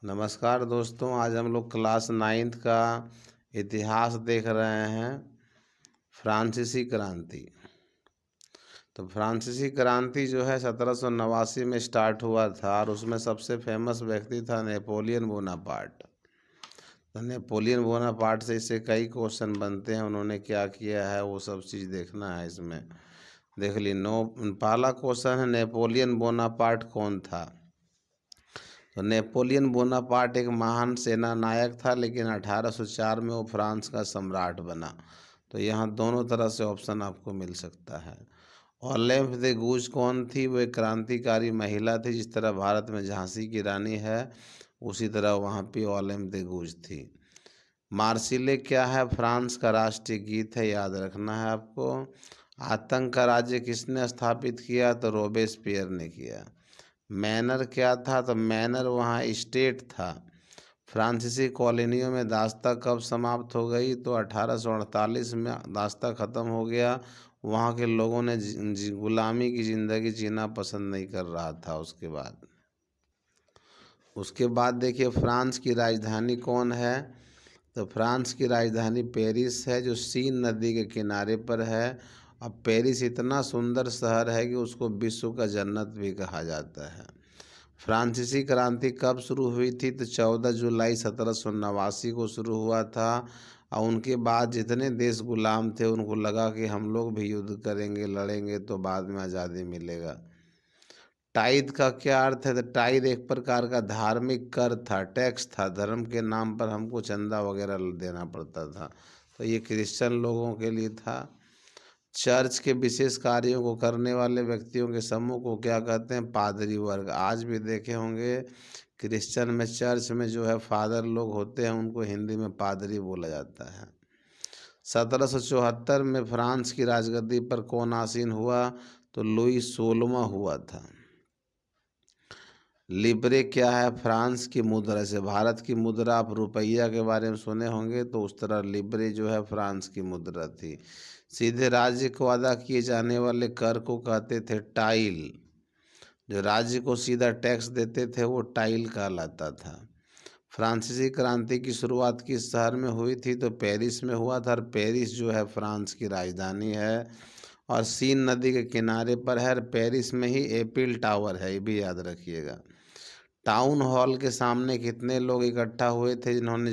नमस्कार दोस्तों, आज हम लोग क्लास 9th का इतिहास देख रहे हैं। फ्रांसीसी क्रांति। तो फ्रांसीसी क्रांति जो है 1789 में स्टार्ट हुआ था और उसमें सबसे फेमस व्यक्ति था नेपोलियन बोनापार्ट। तो नेपोलियन बोनापार्ट से इससे कई क्वेश्चन बनते हैं, उन्होंने क्या किया है वो सब चीज़ देखना है इसमें। देख ली नो। पहला क्वेश्चन है, नेपोलियन बोनापार्ट कौन था? तो नेपोलियन बोनापार्ट एक महान सेना नायक था, लेकिन 1804 में वो फ्रांस का सम्राट बना। तो यहाँ दोनों तरह से ऑप्शन आपको मिल सकता है। ओलेम्फ दे गूज कौन थी? वो एक क्रांतिकारी महिला थी। जिस तरह भारत में झांसी की रानी है, उसी तरह वहाँ पे ओलेम्फ दे गूज थी। मार्सिले क्या है? फ्रांस का राष्ट्रीय गीत है, याद रखना है आपको। आतंक का राज्य किसने स्थापित किया? तो रोबेस्पियर ने किया। मैनर क्या था? तो मैनर वहाँ स्टेट था। फ्रांसीसी कॉलोनियों में दास्ता कब समाप्त हो गई? तो 1848 में दास्ता ख़त्म हो गया। वहाँ के लोगों ने गुलामी की ज़िंदगी जीना पसंद नहीं कर रहा था। उसके बाद देखिए, फ्रांस की राजधानी कौन है? तो फ्रांस की राजधानी पेरिस है, जो सीन नदी के किनारे पर है। अब पेरिस इतना सुंदर शहर है कि उसको विश्व का जन्नत भी कहा जाता है। फ्रांसीसी क्रांति कब शुरू हुई थी? तो 14 जुलाई 1789 को शुरू हुआ था। और उनके बाद जितने देश गुलाम थे, उनको लगा कि हम लोग भी युद्ध करेंगे, लड़ेंगे तो बाद में आज़ादी मिलेगा। टाइद का क्या अर्थ है? तो टाइद एक प्रकार का धार्मिक कर था, टैक्स था। धर्म के नाम पर हमको चंदा वगैरह देना पड़ता था। तो ये क्रिश्चियन लोगों के लिए था। चर्च के विशेष कार्यों को करने वाले व्यक्तियों के समूह को क्या कहते हैं? पादरी वर्ग। आज भी देखे होंगे क्रिश्चियन में, चर्च में जो है फादर लोग होते हैं, उनको हिंदी में पादरी बोला जाता है। 1774 में फ्रांस की राजगद्दी पर कौन आसीन हुआ? तो लुई 16वां हुआ था। लिब्रे क्या है? फ्रांस की मुद्रा। से भारत की मुद्रा, आप रुपया के बारे में सुने होंगे, तो उस तरह लिब्रे जो है फ्रांस की मुद्रा थी। सीधे राज्य को अदा किए जाने वाले कर को कहते थे टाइल। जो राज्य को सीधा टैक्स देते थे वो टाइल कहलाता था। फ्रांसीसी क्रांति की शुरुआत किस शहर में हुई थी? तो पेरिस में हुआ था। और पेरिस जो है फ्रांस की राजधानी है और सीन नदी के किनारे पर है। और पेरिस में ही एफिल टावर है, ये भी याद रखिएगा। टाउन हॉल के सामने कितने लोग इकट्ठा हुए थे जिन्होंने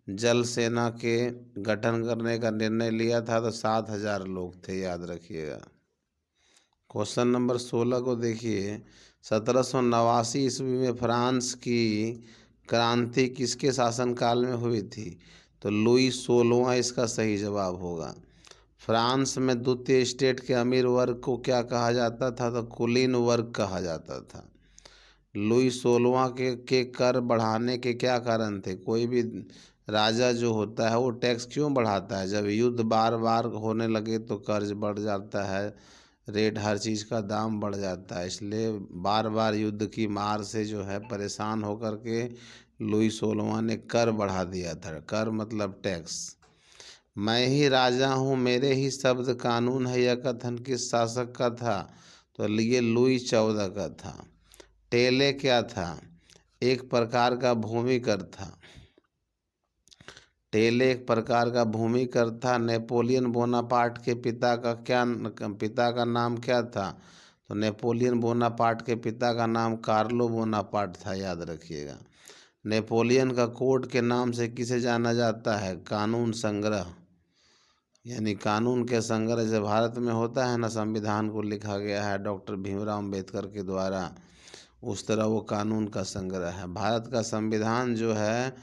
जल सेना के गठन करने का निर्णय लिया था? तो 7,000 लोग थे, याद रखिएगा। क्वेश्चन नंबर 16 को देखिए। 1789 ईस्वी में फ्रांस की क्रांति किसके शासनकाल में हुई थी? तो लुई 16वां इसका सही जवाब होगा। फ्रांस में द्वितीय स्टेट के अमीर वर्ग को क्या कहा जाता था? तो कुलीन वर्ग कहा जाता था। लुई 16वां के कर बढ़ाने के क्या कारण थे? कोई भी राजा जो होता है वो टैक्स क्यों बढ़ाता है? जब युद्ध बार बार होने लगे तो कर्ज बढ़ जाता है, रेट हर चीज़ का दाम बढ़ जाता है। इसलिए बार बार युद्ध की मार से जो है परेशान होकर के लुई 16वां ने कर बढ़ा दिया था। कर मतलब टैक्स। मैं ही राजा हूँ, मेरे ही शब्द कानून है, यह कथन किस शासक का था? तो ये लुई 14 का था। टेले क्या था? एक प्रकार का भूमि कर था। टेले एक प्रकार का भूमि कर था। नेपोलियन बोनापार्ट के पिता का नाम क्या था? तो नेपोलियन बोनापार्ट के पिता का नाम कार्लो बोनापार्ट था, याद रखिएगा। नेपोलियन का कोर्ट के नाम से किसे जाना जाता है? कानून संग्रह। यानी कानून के संग्रह जैसे भारत में होता है ना, संविधान को लिखा गया है डॉक्टर भीमराव अम्बेडकर के द्वारा, उस तरह वो कानून का संग्रह है। भारत का संविधान जो है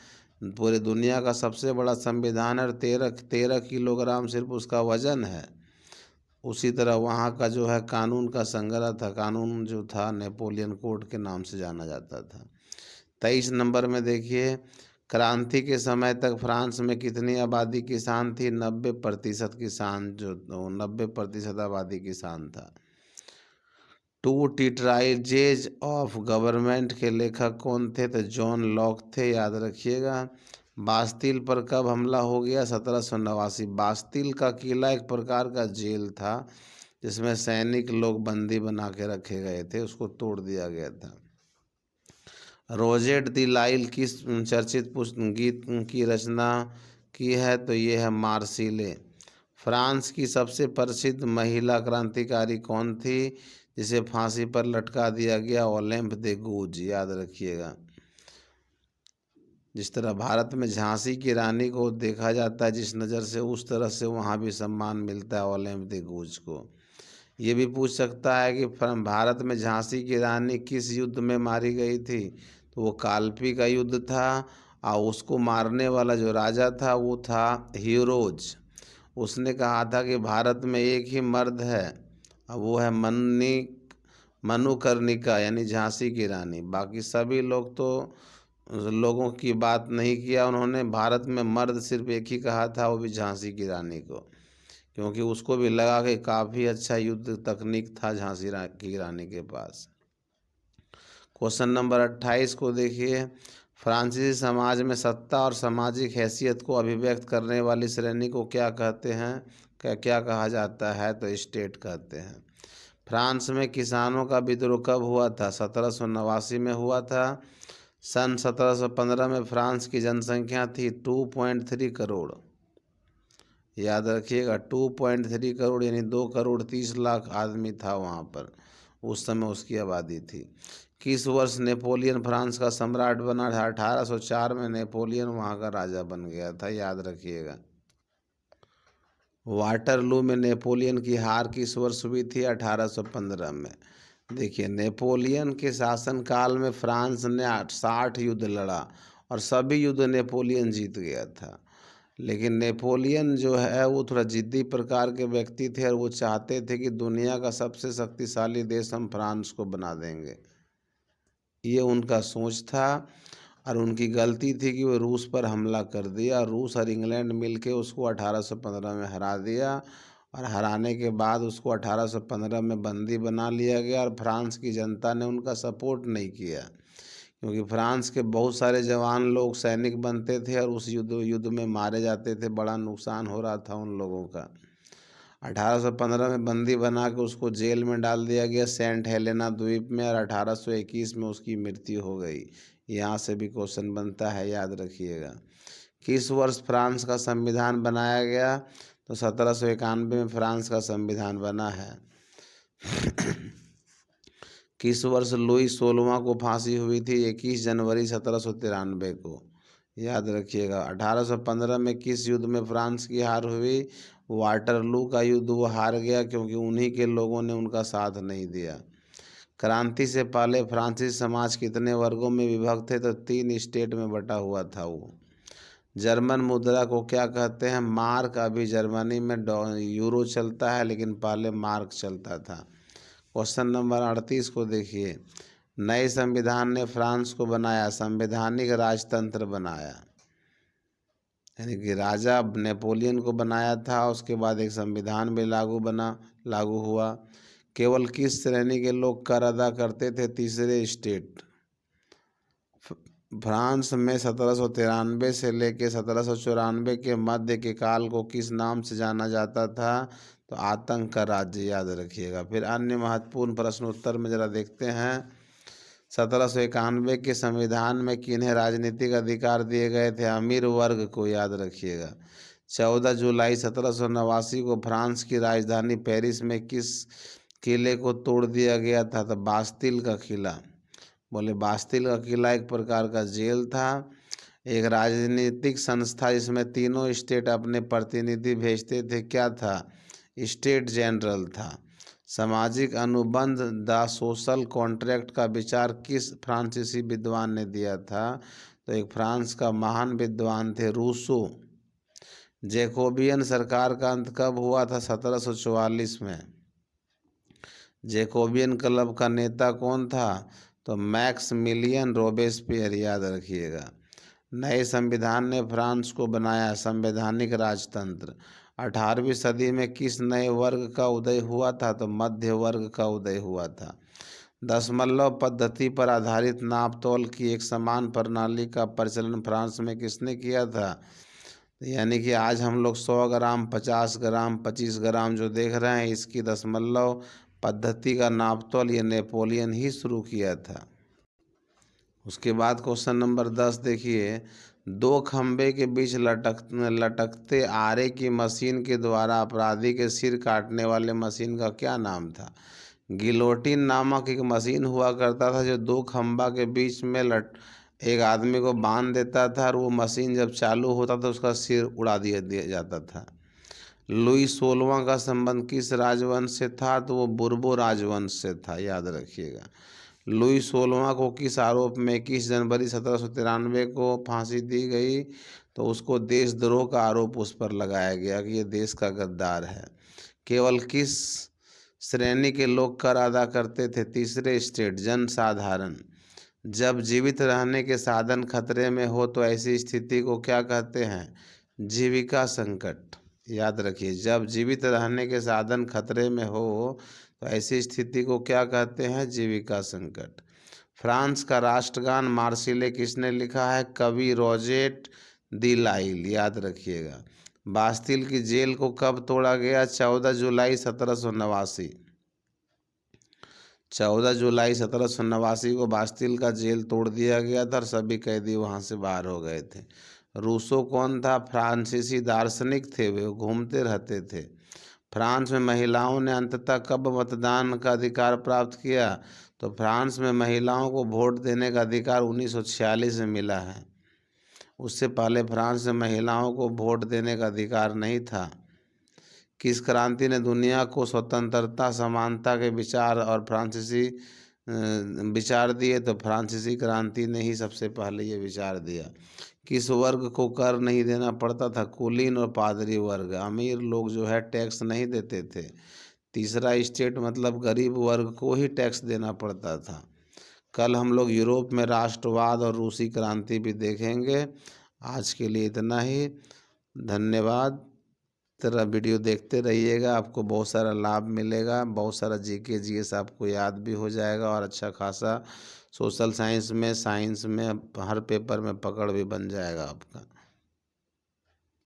पूरी दुनिया का सबसे बड़ा संविधान है और 13 किलोग्राम सिर्फ उसका वजन है। उसी तरह वहाँ का जो है कानून का संग्रह था। कानून जो था नेपोलियन कोड के नाम से जाना जाता था। 23 नंबर में देखिए, क्रांति के समय तक फ्रांस में कितनी आबादी किसान थी? 90% किसान, जो 90% आबादी किसान था। टू टीट्राइजेज ऑफ गवर्नमेंट के लेखक कौन थे? तो जॉन लॉक थे, याद रखिएगा। बास्तिल पर कब हमला हो गया? 1789। बास्तिल का किला एक प्रकार का जेल था जिसमें सैनिक लोग बंदी बना के रखे गए थे, उसको तोड़ दिया गया था। रोजेट दी लाइल किस चर्चित गीत की रचना की है? तो ये है मार्सिले। फ्रांस की सबसे प्रसिद्ध महिला क्रांतिकारी कौन थी जिसे फांसी पर लटका दिया गया? ओलिम्प दे गूज, याद रखिएगा। जिस तरह भारत में झांसी की रानी को देखा जाता है जिस नज़र से, उस तरह से वहाँ भी सम्मान मिलता है ओलिम्प दे गूज को। ये भी पूछ सकता है कि भारत में झांसी की रानी किस युद्ध में मारी गई थी? तो वो कालपी का युद्ध था, और उसको मारने वाला जो राजा था वो था हीरोज। उसने कहा था कि भारत में एक ही मर्द है, और वो है मनुकर्णिका, यानी झांसी की रानी। बाकी सभी लोगों की बात नहीं किया उन्होंने। भारत में मर्द सिर्फ एक ही कहा था, वो भी झांसी की रानी को, क्योंकि उसको भी लगा कि काफ़ी अच्छा युद्ध तकनीक था झांसी की रानी के पास। क्वेश्चन नंबर 28 को देखिए। फ्रांसीसी समाज में सत्ता और सामाजिक हैसियत को अभिव्यक्त करने वाली श्रेणी को क्या कहते हैं? क्या कहा जाता है? तो स्टेट कहते हैं। फ्रांस में किसानों का विद्रोह कब हुआ था? 1789 में हुआ था। सन 1715 में फ्रांस की जनसंख्या थी 2.3 करोड़, याद रखिएगा। 2.3 करोड़ यानी 2 करोड़ 30 लाख आदमी था वहाँ पर, उस समय उसकी आबादी थी। किस वर्ष नेपोलियन फ्रांस का सम्राट बना था? 1804 में नेपोलियन वहाँ का राजा बन गया था, याद रखिएगा। वाटरलू में नेपोलियन की हार किस वर्ष हुई थी? 1815 में। देखिए, नेपोलियन के शासनकाल में फ्रांस ने 60 युद्ध लड़ा, और सभी युद्ध नेपोलियन जीत गया था। लेकिन नेपोलियन जो है वो थोड़ा जिद्दी प्रकार के व्यक्ति थे, और वो चाहते थे कि दुनिया का सबसे शक्तिशाली देश हम फ्रांस को बना देंगे। ये उनका सोच था, और उनकी गलती थी कि वो रूस पर हमला कर दिया। रूस और इंग्लैंड मिलके उसको 1815 में हरा दिया, और हराने के बाद उसको 1815 में बंदी बना लिया गया, और फ्रांस की जनता ने उनका सपोर्ट नहीं किया, क्योंकि फ्रांस के बहुत सारे जवान लोग सैनिक बनते थे और उस युद्ध में मारे जाते थे। बड़ा नुकसान हो रहा था उन लोगों का। 1815 में बंदी बना के उसको जेल में डाल दिया गया सेंट हेलेना द्वीप में, और 1821 में उसकी मृत्यु हो गई। यहाँ से भी क्वेश्चन बनता है, याद रखिएगा। किस वर्ष फ्रांस का संविधान बनाया गया? तो 1791 में फ्रांस का संविधान बना है। किस वर्ष लुई 16वां को फांसी हुई थी? 21 जनवरी 1793 को, याद रखिएगा। 1815 में किस युद्ध में फ्रांस की हार हुई? वाटरलू का युद्ध वो हार गया, क्योंकि उन्हीं के लोगों ने उनका साथ नहीं दिया। क्रांति से पहले फ्रांसीसी समाज कितने वर्गों में विभक्त थे? तो 3 स्टेट में बटा हुआ था वो। जर्मन मुद्रा को क्या कहते हैं? मार्क। अभी जर्मनी में यूरो चलता है, लेकिन पहले मार्क चलता था। क्वेश्चन नंबर 38 को देखिए। नए संविधान ने फ्रांस को बनाया संवैधानिक राजतंत्र बनाया, यानी कि राजा नेपोलियन को बनाया था। उसके बाद एक संविधान भी लागू हुआ। केवल किस श्रेणी के लोग कर अदा करते थे? तीसरे स्टेट। फ्रांस में 1793 से लेकर 1794 के मध्य के काल को किस नाम से जाना जाता था? तो आतंक का राज्य, याद रखिएगा। फिर अन्य महत्वपूर्ण प्रश्न उत्तर में जरा देखते हैं। 1791 के संविधान में किन्हें राजनीतिक अधिकार दिए गए थे? अमीर वर्ग को, याद रखिएगा। 14 जुलाई 1789 को फ्रांस की राजधानी पेरिस में किस किले को तोड़ दिया गया था? तो बास्तिल का किला। बोले, बास्तिल का किला एक प्रकार का जेल था। एक राजनीतिक संस्था जिसमें तीनों स्टेट अपने प्रतिनिधि भेजते थे, क्या था? स्टेट जनरल था। सामाजिक अनुबंध द सोशल कॉन्ट्रैक्ट का विचार किस फ्रांसीसी विद्वान ने दिया था? तो एक फ्रांस का महान विद्वान थे, रूसो। जैकोबियन सरकार का अंत कब हुआ था? 1744 में। जैकोबियन क्लब का नेता कौन था? तो मैक्समिलियन रोबेस्पियर, याद रखिएगा। नए संविधान ने फ्रांस को बनाया संवैधानिक राजतंत्र। 18वीं सदी में किस नए वर्ग का उदय हुआ था? तो मध्य वर्ग का उदय हुआ था। दशमलव पद्धति पर आधारित नापतोल की एक समान प्रणाली का प्रचलन फ्रांस में किसने किया था? यानी कि आज हम लोग 100 ग्राम, 50 ग्राम, 25 ग्राम जो देख रहे हैं, इसकी दशमलव पद्धति का नापतोल ये नेपोलियन ही शुरू किया था। उसके बाद क्वेश्चन नंबर 10 देखिए, दो खंबे के बीच लटकते आरे की मशीन के द्वारा अपराधी के सिर काटने वाले मशीन का क्या नाम था? गिलोटिन नामक एक मशीन हुआ करता था जो दो खंबा के बीच में एक आदमी को बांध देता था, और वो मशीन जब चालू होता था उसका सिर उड़ा दिया जाता था। लुई 16वां का संबंध किस राजवंश से था? तो वो बुर्बो राजवंश से था, याद रखिएगा। लुई 16वां को किस आरोप में 21 जनवरी 1793 को फांसी दी गई? तो उसको देशद्रोह का आरोप उस पर लगाया गया कि ये देश का गद्दार है। केवल किस श्रेणी के लोग कर अदा करते थे? तीसरे स्टेट, जनसाधारण। जब जीवित रहने के साधन खतरे में हो तो ऐसी स्थिति को क्या कहते हैं? जीविका संकट। याद रखिए, जब जीवित रहने के साधन खतरे में हो तो ऐसी स्थिति को क्या कहते हैं? जीविका संकट। फ्रांस का राष्ट्रगान मार्सिले किसने लिखा है? कवि रोजेट दी लाइल, याद रखिएगा। बास्तिल की जेल को कब तोड़ा गया? 14 जुलाई 1789। 14 जुलाई 1789 को बास्तिल का जेल तोड़ दिया गया था और सभी कैदी वहां से बाहर हो गए थे। रूसो कौन था? फ्रांसीसी दार्शनिक थे, वे घूमते रहते थे। फ्रांस में महिलाओं ने अंततः कब मतदान का अधिकार प्राप्त किया? तो फ्रांस में महिलाओं को वोट देने का अधिकार 1946 में मिला है। उससे पहले फ्रांस में महिलाओं को वोट देने का अधिकार नहीं था। किस क्रांति ने दुनिया को स्वतंत्रता, समानता के विचार और फ्रांसीसी विचार दिए? तो फ्रांसीसी क्रांति ने ही सबसे पहले ये विचार दिया। किस वर्ग को कर नहीं देना पड़ता था? कुलीन और पादरी वर्ग। अमीर लोग जो है टैक्स नहीं देते थे। तीसरा स्टेट मतलब गरीब वर्ग को ही टैक्स देना पड़ता था। कल हम लोग यूरोप में राष्ट्रवाद और रूसी क्रांति भी देखेंगे। आज के लिए इतना ही, धन्यवाद। तरह वीडियो देखते रहिएगा, आपको बहुत सारा लाभ मिलेगा, बहुत सारा जीके जीएस आपको याद भी हो जाएगा और अच्छा खासा सोशल साइंस में, साइंस में हर पेपर में पकड़ भी बन जाएगा आपका।